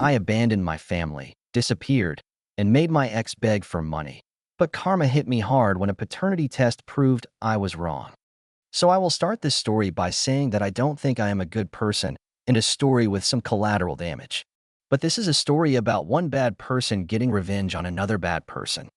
I abandoned my family, disappeared, and made my ex beg for money. But karma hit me hard when a paternity test proved I was wrong. So I will start this story by saying that I don't think I am a good person and a story with some collateral damage. But this is a story about one bad person getting revenge on another bad person.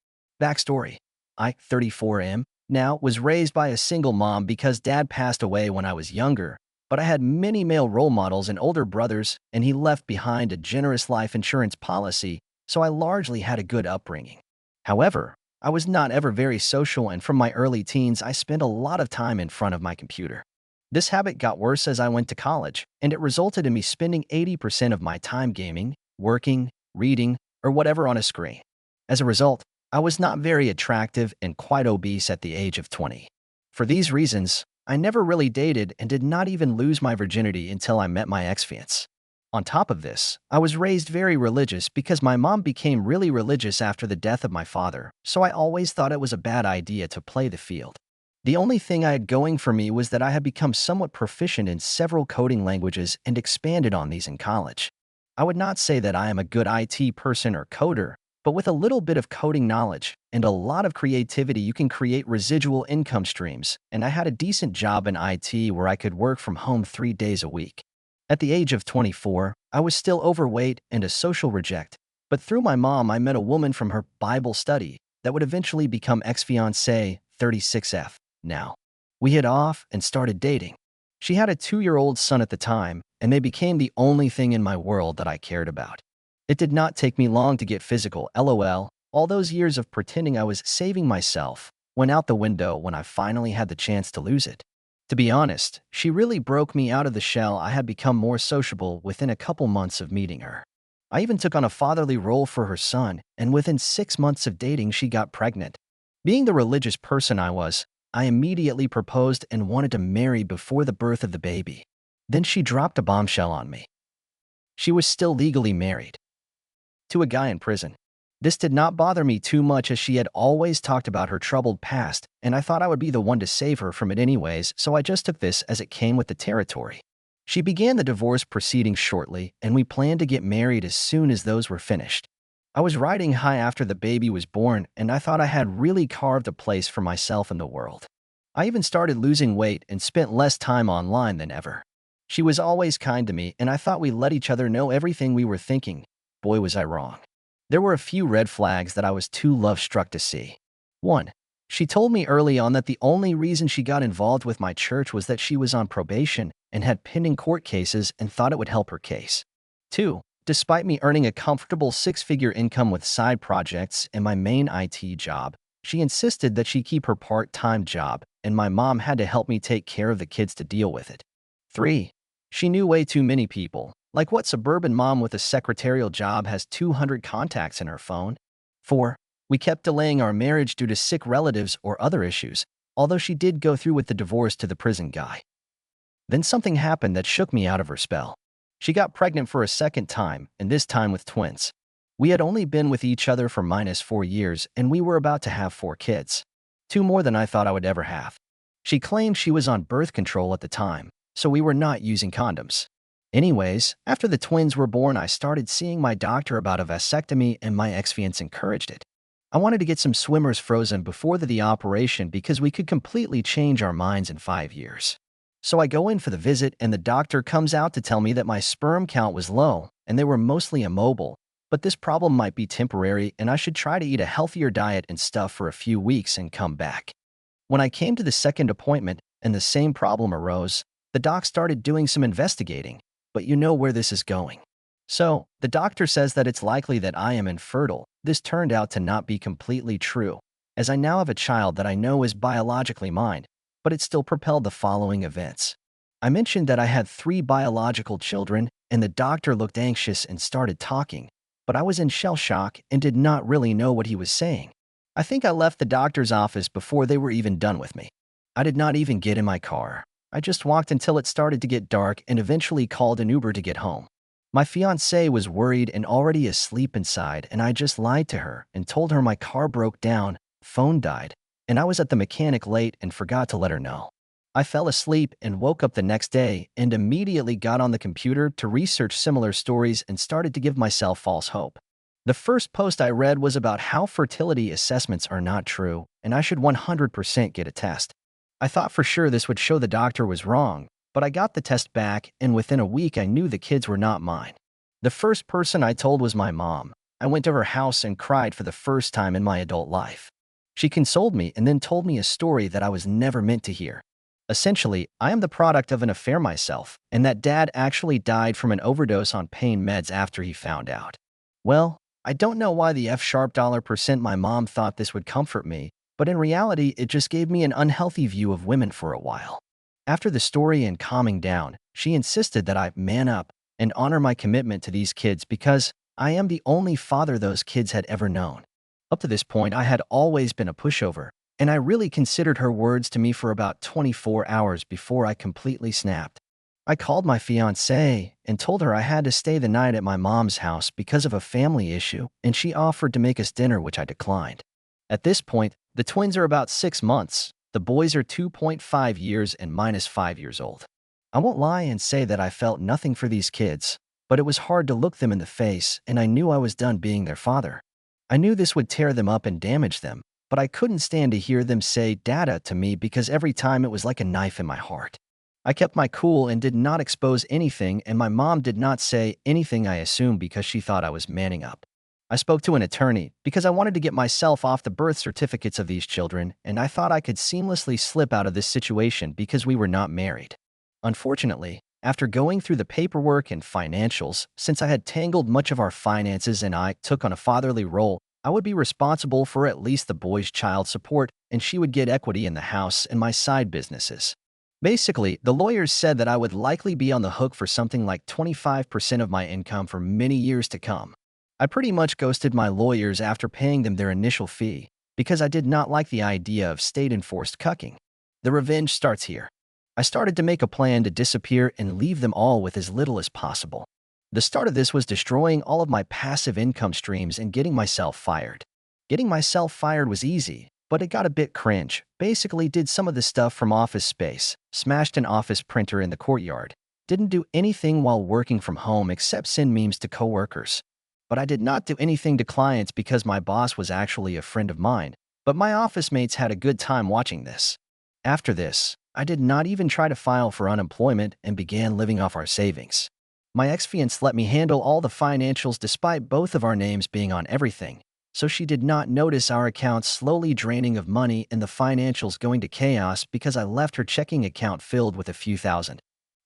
Backstory. I, 34 am, now was raised by a single mom because dad passed away when I was younger, but I had many male role models and older brothers, and he left behind a generous life insurance policy, so I largely had a good upbringing. However, I was not ever very social, and from my early teens, I spent a lot of time in front of my computer. This habit got worse as I went to college, and it resulted in me spending 80% of my time gaming, working, reading, or whatever on a screen. As a result, I was not very attractive and quite obese at the age of 20. For these reasons, I never really dated and did not even lose my virginity until I met my ex-fiancé. On top of this, I was raised very religious because my mom became really religious after the death of my father, so I always thought it was a bad idea to play the field. The only thing I had going for me was that I had become somewhat proficient in several coding languages and expanded on these in college. I would not say that I am a good IT person or coder, but with a little bit of coding knowledge and a lot of creativity, you can create residual income streams, and I had a decent job in IT where I could work from home 3 days a week. At the age of 24, I was still overweight and a social reject, but through my mom, I met a woman from her Bible study that would eventually become ex-fiancé, 36F, now. We hit off and started dating. She had a 2-year-old son at the time, and they became the only thing in my world that I cared about. It did not take me long to get physical, lol. All those years of pretending I was saving myself went out the window when I finally had the chance to lose it. To be honest, she really broke me out of the shell. I had become more sociable within a couple months of meeting her. I even took on a fatherly role for her son, and within 6 months of dating, she got pregnant. Being the religious person I was, I immediately proposed and wanted to marry before the birth of the baby. Then she dropped a bombshell on me. She was still legally married to a guy in prison. This did not bother me too much as she had always talked about her troubled past, and I thought I would be the one to save her from it anyways, so I just took this as it came with the territory. She began the divorce proceedings shortly, and we planned to get married as soon as those were finished. I was riding high after the baby was born, and I thought I had really carved a place for myself in the world. I even started losing weight and spent less time online than ever. She was always kind to me, and I thought we let each other know everything we were thinking. Boy, was I wrong. There were a few red flags that I was too love-struck to see. 1. She told me early on that the only reason she got involved with my church was that she was on probation and had pending court cases and thought it would help her case. 2. Despite me earning a comfortable 6-figure income with side projects and my main IT job, she insisted that she keep her part-time job, and my mom had to help me take care of the kids to deal with it. 3. She knew way too many people. Like what suburban mom with a secretarial job has 200 contacts in her phone? 4. We kept delaying our marriage due to sick relatives or other issues, although she did go through with the divorce to the prison guy. Then something happened that shook me out of her spell. She got pregnant for a second time, and this time with twins. We had only been with each other for -4 years, and we were about to have 4 kids. 2 more than I thought I would ever have. She claimed she was on birth control at the time, so we were not using condoms. Anyways, after the twins were born, I started seeing my doctor about a vasectomy, and my ex-fiancé encouraged it. I wanted to get some swimmers frozen before the operation because we could completely change our minds in 5 years. So I go in for the visit, and the doctor comes out to tell me that my sperm count was low and they were mostly immobile, but this problem might be temporary and I should try to eat a healthier diet and stuff for a few weeks and come back. When I came to the second appointment and the same problem arose, the doc started doing some investigating, but you know where this is going. So, the doctor says that it's likely that I am infertile. This turned out to not be completely true, as I now have a child that I know is biologically mine, but it still propelled the following events. I mentioned that I had 3 biological children, and the doctor looked anxious and started talking, but I was in shell shock and did not really know what he was saying. I think I left the doctor's office before they were even done with me. I did not even get in my car. I just walked until it started to get dark and eventually called an Uber to get home. My fiancé was worried and already asleep inside, and I just lied to her and told her my car broke down, phone died, and I was at the mechanic late and forgot to let her know. I fell asleep and woke up the next day and immediately got on the computer to research similar stories and started to give myself false hope. The first post I read was about how fertility assessments are not true and I should 100% get a test. I thought for sure this would show the doctor was wrong, but I got the test back and within a week I knew the kids were not mine. The first person I told was my mom. I went to her house and cried for the first time in my adult life. She consoled me and then told me a story that I was never meant to hear. Essentially, I am the product of an affair myself, and that dad actually died from an overdose on pain meds after he found out. Well, I don't know why the F#% my mom thought this would comfort me, but in reality, it just gave me an unhealthy view of women for a while. After the story and calming down, she insisted that I man up and honor my commitment to these kids because I am the only father those kids had ever known. Up to this point, I had always been a pushover, and I really considered her words to me for about 24 hours before I completely snapped. I called my fiancé and told her I had to stay the night at my mom's house because of a family issue, and she offered to make us dinner, which I declined. At this point, the twins are about 6 months. The boys are 2.5 years and minus 5 years old. I won't lie and say that I felt nothing for these kids, but it was hard to look them in the face, and I knew I was done being their father. I knew this would tear them up and damage them, but I couldn't stand to hear them say "dada" to me because every time it was like a knife in my heart. I kept my cool and did not expose anything, and my mom did not say anything, I assume because she thought I was manning up. I spoke to an attorney because I wanted to get myself off the birth certificates of these children, and I thought I could seamlessly slip out of this situation because we were not married. Unfortunately, after going through the paperwork and financials, since I had tangled much of our finances and I took on a fatherly role, I would be responsible for at least the boys' child support, and she would get equity in the house and my side businesses. Basically, the lawyers said that I would likely be on the hook for something like 25% of my income for many years to come. I pretty much ghosted my lawyers after paying them their initial fee because I did not like the idea of state-enforced cucking. The revenge starts here. I started to make a plan to disappear and leave them all with as little as possible. The start of this was destroying all of my passive income streams and getting myself fired. Getting myself fired was easy, but it got a bit cringe. Basically did some of the stuff from Office Space, smashed an office printer in the courtyard, didn't do anything while working from home except send memes to coworkers. But I did not do anything to clients because my boss was actually a friend of mine, but my office mates had a good time watching this. After this, I did not even try to file for unemployment and began living off our savings. My ex-fiancé let me handle all the financials despite both of our names being on everything, so she did not notice our accounts slowly draining of money and the financials going to chaos because I left her checking account filled with a few thousand.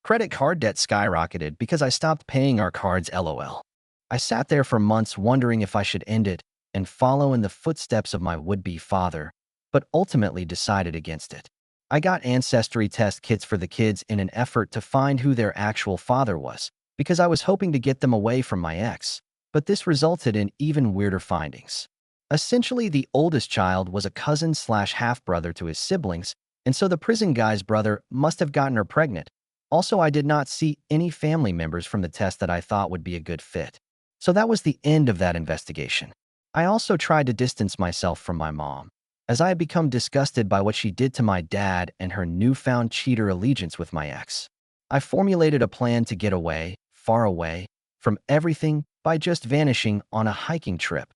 Credit card debt skyrocketed because I stopped paying our cards, LOL. I sat there for months wondering if I should end it and follow in the footsteps of my would-be father, but ultimately decided against it. I got ancestry test kits for the kids in an effort to find who their actual father was, because I was hoping to get them away from my ex, but this resulted in even weirder findings. Essentially, the oldest child was a cousin/half-brother to his siblings, and so the prison guy's brother must have gotten her pregnant. Also, I did not see any family members from the test that I thought would be a good fit. So that was the end of that investigation. I also tried to distance myself from my mom, as I had become disgusted by what she did to my dad and her newfound cheater allegiance with my ex. I formulated a plan to get away, far away, from everything by just vanishing on a hiking trip.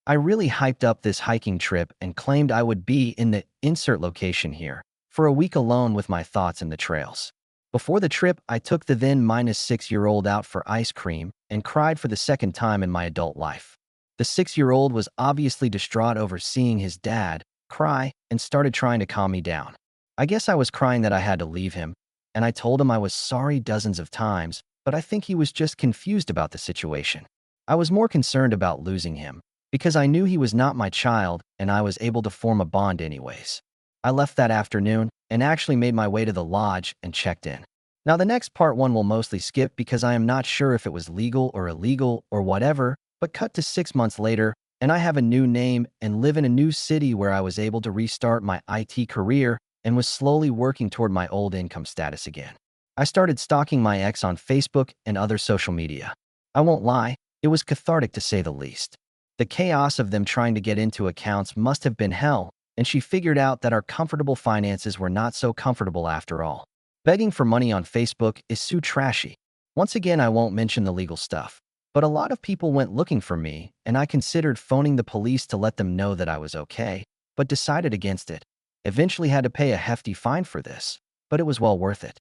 I really hyped up this hiking trip and claimed I would be in the insert location here for a week alone with my thoughts in the trails. Before the trip, I took the then -6-year-old out for ice cream and cried for the second time in my adult life. The 6-year-old was obviously distraught over seeing his dad cry and started trying to calm me down. I guess I was crying that I had to leave him, and I told him I was sorry dozens of times, but I think he was just confused about the situation. I was more concerned about losing him, because I knew he was not my child and I was able to form a bond anyways. I left that afternoon and actually made my way to the lodge and checked in. Now the next part one will mostly skip because I am not sure if it was legal or illegal or whatever, but cut to 6 months later, and I have a new name and live in a new city where I was able to restart my IT career and was slowly working toward my old income status again. I started stalking my ex on Facebook and other social media. I won't lie, it was cathartic to say the least. The chaos of them trying to get into accounts must have been hell, and she figured out that our comfortable finances were not so comfortable after all. Begging for money on Facebook is so trashy. Once again, I won't mention the legal stuff. But a lot of people went looking for me, and I considered phoning the police to let them know that I was okay, but decided against it. Eventually had to pay a hefty fine for this, but it was well worth it.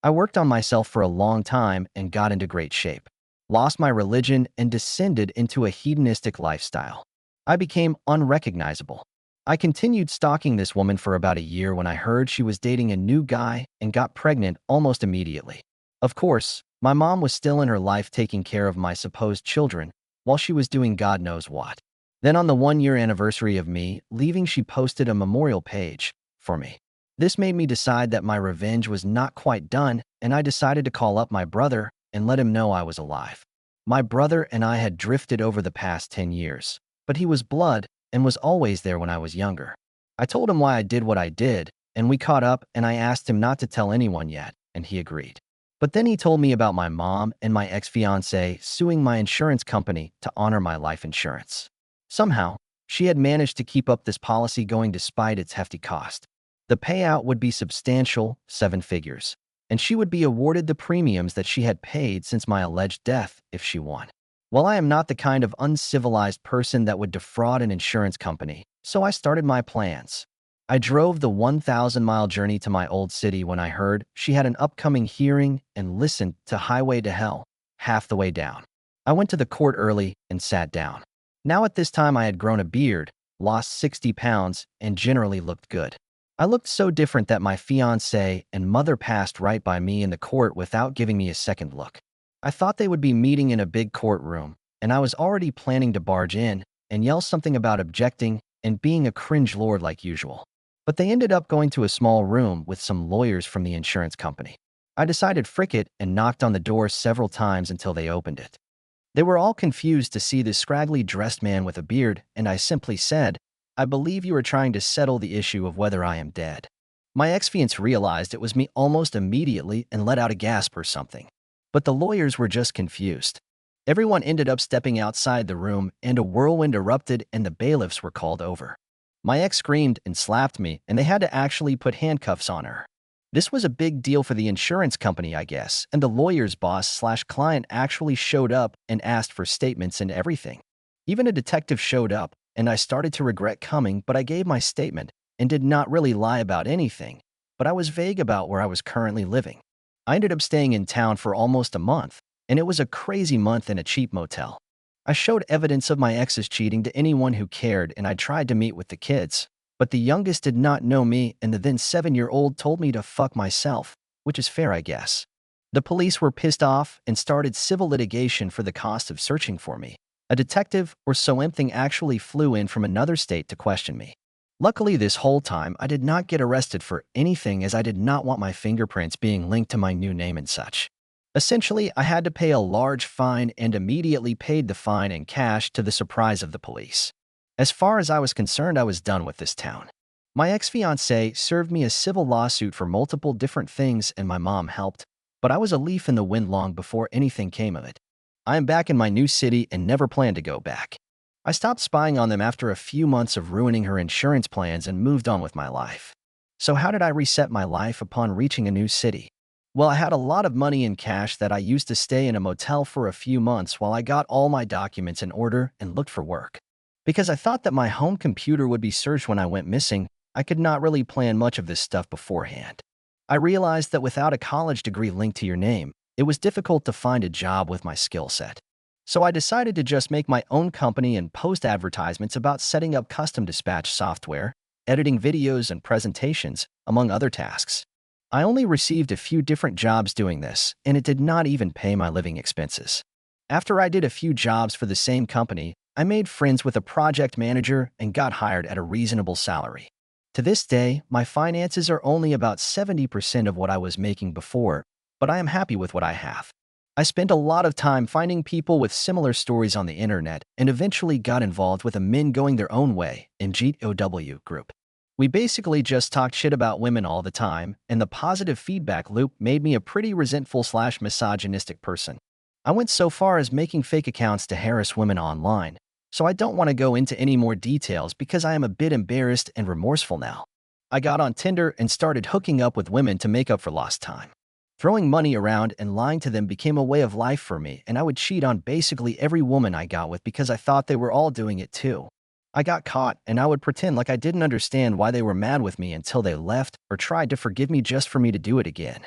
I worked on myself for a long time and got into great shape. Lost my religion and descended into a hedonistic lifestyle. I became unrecognizable. I continued stalking this woman for about a year when I heard she was dating a new guy and got pregnant almost immediately. Of course, my mom was still in her life taking care of my supposed children while she was doing God knows what. Then on the 1-year anniversary of me leaving, she posted a memorial page for me. This made me decide that my revenge was not quite done, and I decided to call up my brother and let him know I was alive. My brother and I had drifted over the past 10 years, but he was blood and was always there when I was younger. I told him why I did what I did, and we caught up, and I asked him not to tell anyone yet, and he agreed. But then he told me about my mom and my ex-fiancé suing my insurance company to honor my life insurance. Somehow, she had managed to keep up this policy going despite its hefty cost. The payout would be substantial, 7 figures, and she would be awarded the premiums that she had paid since my alleged death if she won. Well, I am not the kind of uncivilized person that would defraud an insurance company, so I started my plans. I drove the 1,000-mile journey to my old city when I heard she had an upcoming hearing and listened to Highway to Hell half the way down. I went to the court early and sat down. Now at this time I had grown a beard, lost 60 pounds, and generally looked good. I looked so different that my fiancé and mother passed right by me in the court without giving me a second look. I thought they would be meeting in a big courtroom, and I was already planning to barge in and yell something about objecting and being a cringe lord like usual. But they ended up going to a small room with some lawyers from the insurance company. I decided frick it and knocked on the door several times until they opened it. They were all confused to see this scraggly dressed man with a beard, and I simply said, "I believe you are trying to settle the issue of whether I am dead." My ex-fiancé realized it was me almost immediately and let out a gasp or something. But the lawyers were just confused. Everyone ended up stepping outside the room, and a whirlwind erupted and the bailiffs were called over. My ex screamed and slapped me, and they had to actually put handcuffs on her. This was a big deal for the insurance company, I guess, and the lawyer's boss/client actually showed up and asked for statements and everything. Even a detective showed up, and I started to regret coming, but I gave my statement and did not really lie about anything, but I was vague about where I was currently living. I ended up staying in town for almost a month, and it was a crazy month in a cheap motel. I showed evidence of my ex's cheating to anyone who cared, and I tried to meet with the kids. But the youngest did not know me, and the then 7-year-old told me to fuck myself, which is fair, I guess. The police were pissed off and started civil litigation for the cost of searching for me. A detective or something actually flew in from another state to question me. Luckily, this whole time, I did not get arrested for anything, as I did not want my fingerprints being linked to my new name and such. Essentially, I had to pay a large fine and immediately paid the fine in cash to the surprise of the police. As far as I was concerned, I was done with this town. My ex-fiancé served me a civil lawsuit for multiple different things, and my mom helped, but I was a leaf in the wind long before anything came of it. I am back in my new city and never plan to go back. I stopped spying on them after a few months of ruining her insurance plans and moved on with my life. So how did I reset my life upon reaching a new city? Well, I had a lot of money in cash that I used to stay in a motel for a few months while I got all my documents in order and looked for work. Because I thought that my home computer would be searched when I went missing, I could not really plan much of this stuff beforehand. I realized that without a college degree linked to your name, it was difficult to find a job with my skill set. So I decided to just make my own company and post advertisements about setting up custom dispatch software, editing videos and presentations, among other tasks. I only received a few different jobs doing this, and it did not even pay my living expenses. After I did a few jobs for the same company, I made friends with a project manager and got hired at a reasonable salary. To this day, my finances are only about 70% of what I was making before, but I am happy with what I have. I spent a lot of time finding people with similar stories on the internet and eventually got involved with a Men Going Their Own Way in GOW group. We basically just talked shit about women all the time, and the positive feedback loop made me a pretty resentful/misogynistic person. I went so far as making fake accounts to harass women online, so I don't want to go into any more details because I am a bit embarrassed and remorseful now. I got on Tinder and started hooking up with women to make up for lost time. Throwing money around and lying to them became a way of life for me, and I would cheat on basically every woman I got with because I thought they were all doing it too. I got caught, and I would pretend like I didn't understand why they were mad with me until they left or tried to forgive me just for me to do it again.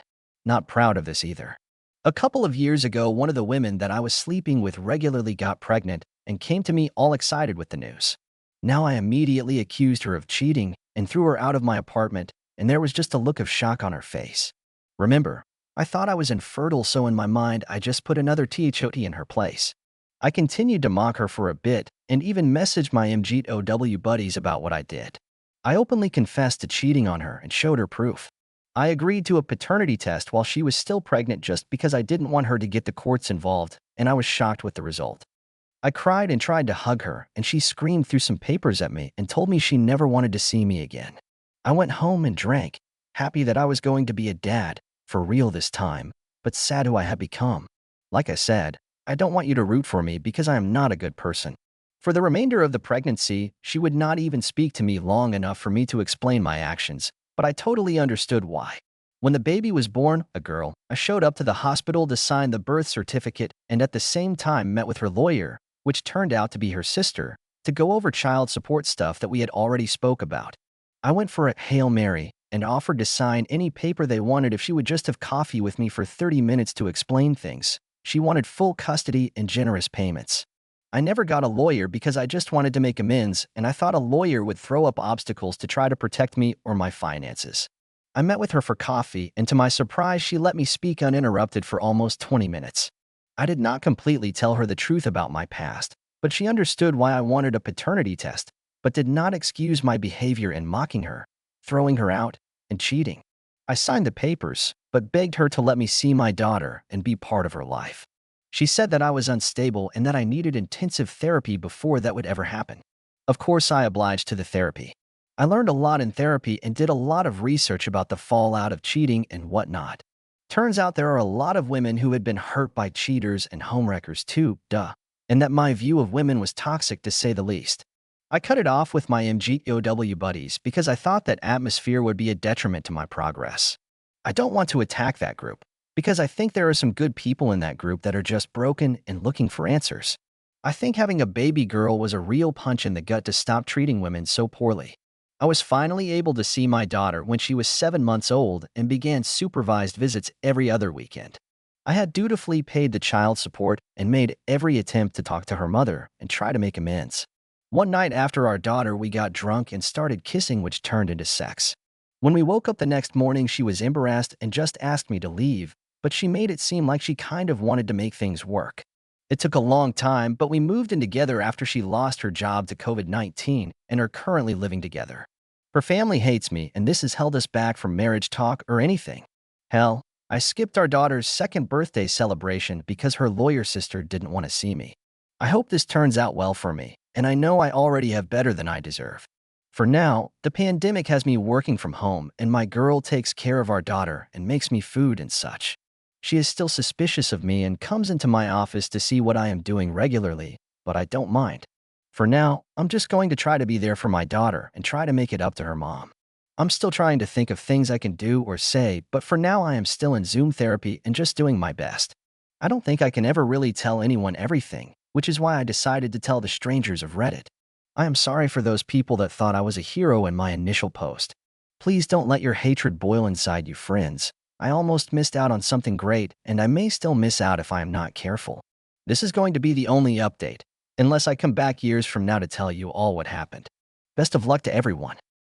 Not proud of this either. A couple of years ago, one of the women that I was sleeping with regularly got pregnant and came to me all excited with the news. Now I immediately accused her of cheating and threw her out of my apartment, and there was just a look of shock on her face. Remember, I thought I was infertile, so in my mind, I just put another THOT in her place. I continued to mock her for a bit and even messaged my MGTOW buddies about what I did. I openly confessed to cheating on her and showed her proof. I agreed to a paternity test while she was still pregnant just because I didn't want her to get the courts involved, and I was shocked with the result. I cried and tried to hug her, and she screamed through some papers at me and told me she never wanted to see me again. I went home and drank, happy that I was going to be a dad, for real this time, but sad who I had become. Like I said, I don't want you to root for me because I am not a good person. For the remainder of the pregnancy, she would not even speak to me long enough for me to explain my actions, but I totally understood why. When the baby was born, a girl, I showed up to the hospital to sign the birth certificate and at the same time met with her lawyer, which turned out to be her sister, to go over child support stuff that we had already spoke about. I went for a Hail Mary and offered to sign any paper they wanted if she would just have coffee with me for 30 minutes to explain things. She wanted full custody and generous payments. I never got a lawyer because I just wanted to make amends, and I thought a lawyer would throw up obstacles to try to protect me or my finances. I met with her for coffee, and to my surprise, she let me speak uninterrupted for almost 20 minutes. I did not completely tell her the truth about my past, but she understood why I wanted a paternity test, but did not excuse my behavior in mocking her, throwing her out, and cheating. I signed the papers, but begged her to let me see my daughter and be part of her life. She said that I was unstable and that I needed intensive therapy before that would ever happen. Of course, I obliged to the therapy. I learned a lot in therapy and did a lot of research about the fallout of cheating and whatnot. Turns out there are a lot of women who had been hurt by cheaters and homewreckers too, and that my view of women was toxic to say the least. I cut it off with my MGTOW buddies because I thought that atmosphere would be a detriment to my progress. I don't want to attack that group, because I think there are some good people in that group that are just broken and looking for answers. I think having a baby girl was a real punch in the gut to stop treating women so poorly. I was finally able to see my daughter when she was 7 months old and began supervised visits every other weekend. I had dutifully paid the child support and made every attempt to talk to her mother and try to make amends. One night after our daughter, we got drunk and started kissing, which turned into sex. When we woke up the next morning, she was embarrassed and just asked me to leave, but she made it seem like she kind of wanted to make things work. It took a long time, but we moved in together after she lost her job to COVID-19 and are currently living together. Her family hates me, and this has held us back from marriage talk or anything. Hell, I skipped our daughter's second birthday celebration because her lawyer sister didn't want to see me. I hope this turns out well for me, and I know I already have better than I deserve. For now, the pandemic has me working from home, and my girl takes care of our daughter and makes me food and such. She is still suspicious of me and comes into my office to see what I am doing regularly, but I don't mind. For now, I'm just going to try to be there for my daughter and try to make it up to her mom. I'm still trying to think of things I can do or say, but for now I am still in Zoom therapy and just doing my best. I don't think I can ever really tell anyone everything, which is why I decided to tell the strangers of Reddit. I am sorry for those people that thought I was a hero in my initial post. Please don't let your hatred boil inside you, friends. I almost missed out on something great, and I may still miss out if I am not careful. This is going to be the only update, unless I come back years from now to tell you all what happened. Best of luck to everyone.